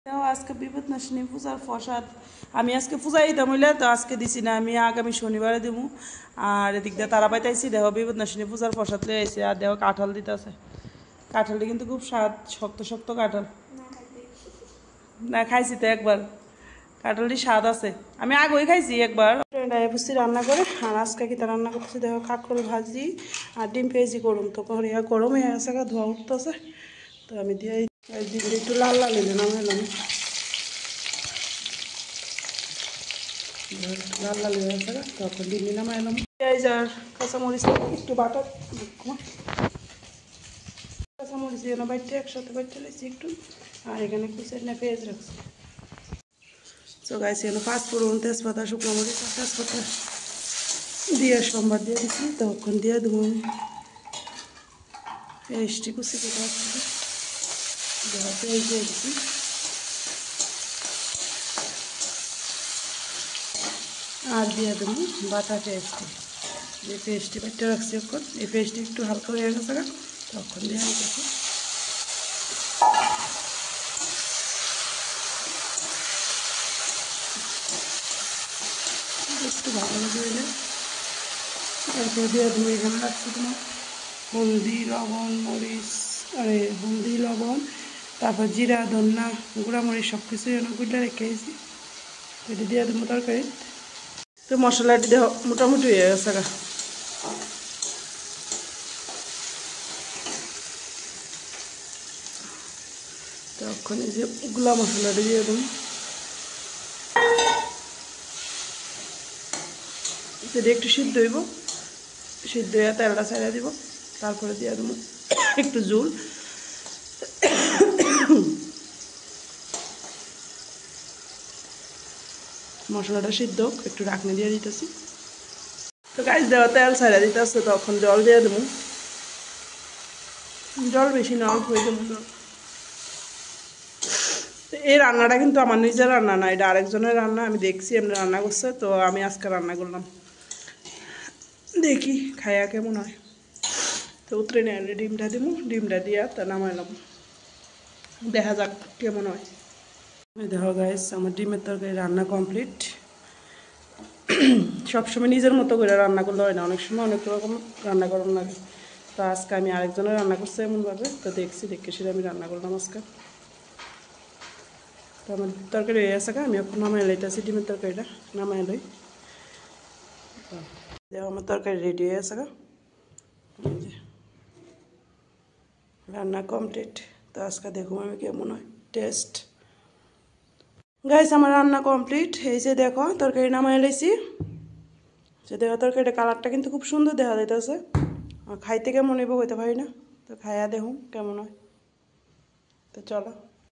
আজকে বিপদনাশিনী পূজার প্রসাদ আমি আজকে পূজাই দিতাম হইলে তো আজকে দিছি না, আমি আগামী শনিবারে দিব। আর এদিক দিয়ে তারা পাইতেছি দেহ বিপদনাশিনী পূজার প্রসাদ লয়ে আইছে। আর দেহ কাঁঠাল দিতেছে, কাঁঠালটি কিন্তু খুব স্বাদ, শক্ত শক্ত কাঁঠাল। না খাইছি তো একবার, কাঁঠালটি স্বাদ আছে, আমি আগেই খাইছি একবার। বুঝছি রান্না করে। আর আজকে কিতা রান্না করতেছি দেখো, কাঁকরোল ভাজি আর ডিম পেঁয়াজি করুন তো করিয়া গরম হয়ে গেছে, ধোয়া উঠতেছে। তো আমি দিয়ে ডিমটা একটু লাল লাল হইলে নামাইলাম, লাল লাল হয়ে গেছে তখন ডিম নামাইলাম। পেঁয়াজ আর কাঁচামরিচ একটু বাটা, কাঁচামরিচ যেন বাইটে একসাথে বাইটে লাইছি একটু। আর এখানে কুচের না পেঁয়াজ রাখছি। তো গাইছি এখানে পাঁচফোড়ন, তেজপাতা, শুকনো মরিচ আর তেজপাতা দিয়ে সোমবার দিয়ে দিচ্ছি, তখন দিয়ে দেবো আমি পেঁয়াজটি কুচি কেটে আসছি, পেঁয়াজ দিয়ে দিচ্ছি। আর দিয়ে দেবো বাটা পেঁয়াজটি, যে পেঁয়াজটি বেটে রাখছি এখন, এই পেঁয়াজটি একটু হালকা হয়ে গেছে তখন দিয়ে দিচ্ছি। একটু ভালো হইলে তারপর দিয়ে দেবো এখানে রাখছি তোমার হলদি, লবণ, মরিচ, আরে হলদি, লবণ, তারপর জিরা, ধন্যা, গুঁড়ামরিচ সব কিছু গুঁড়া রেখেছি, এটা দিয়ে দেবো তরকারি। তো মশলাটি দেহ মোটামুটি হয়ে গেছে তখন এই যে গুলা মশলাটা দিয়ে দেবো, যদি একটু সিদ্ধ হইব, সিদ্ধ হয়ে তেলটা ছেড়ে দিব, তারপরে দিয়ে দেবো একটু জল। মশলাটা সিদ্ধ একটু ঢাকনি দিয়ে দিতেছি। তো গাছ দেওয়া তেল ছেড়ে দিতেছে, তখন জল দিয়ে দেবো, জল বেশি না অল্প হয়ে দেবো জল। এই রান্নাটা কিন্তু আমার নিজের রান্না না, এটা আরেকজনের রান্না, আমি দেখছি এমনি রান্না করছে, তো আমি আজকে রান্না করলাম, দেখি খাইয়া কেমন হয়। তো উতরে নিয়ে ডিমটা দিব, ডিমটা দিয়া তা নামাইলাম, দেখা যাক কেমন হয়। দেখো গাইস আমার ডিমের তরকারি রান্না কমপ্লিট। সবসময় নিজের মতো করে রান্না করলে হয় না, অনেক সময় অনেক রকম রান্না করার লাগে। তো আজকে আমি আরেকজনের রান্না করছি এমনভাবে, তো দেখছি দেখে সেটা আমি রান্না করলাম আজকে। তো আমার তরকারি হয়ে গেছে, আমি এখন নামাই লাইতেছি ডিমের তরকারিটা, নামাই লই। দেখো আমার তরকারি রেডি হয়ে গেছে, রান্না কমপ্লিট। তো আজকে দেখুন আমি কেমন হয় টেস্ট। গাইস আমার রান্না কমপ্লিট, এই যে দেখো তরকারি নামাই লাইছি, যে দেখো তরকারিটা কালারটা কিন্তু খুব সুন্দর দেখা যাইতেছে। খাইতে কেমন হইব হইতে পারি না, তো খাইয়া দেখুন কেমন হয়। তো চলো।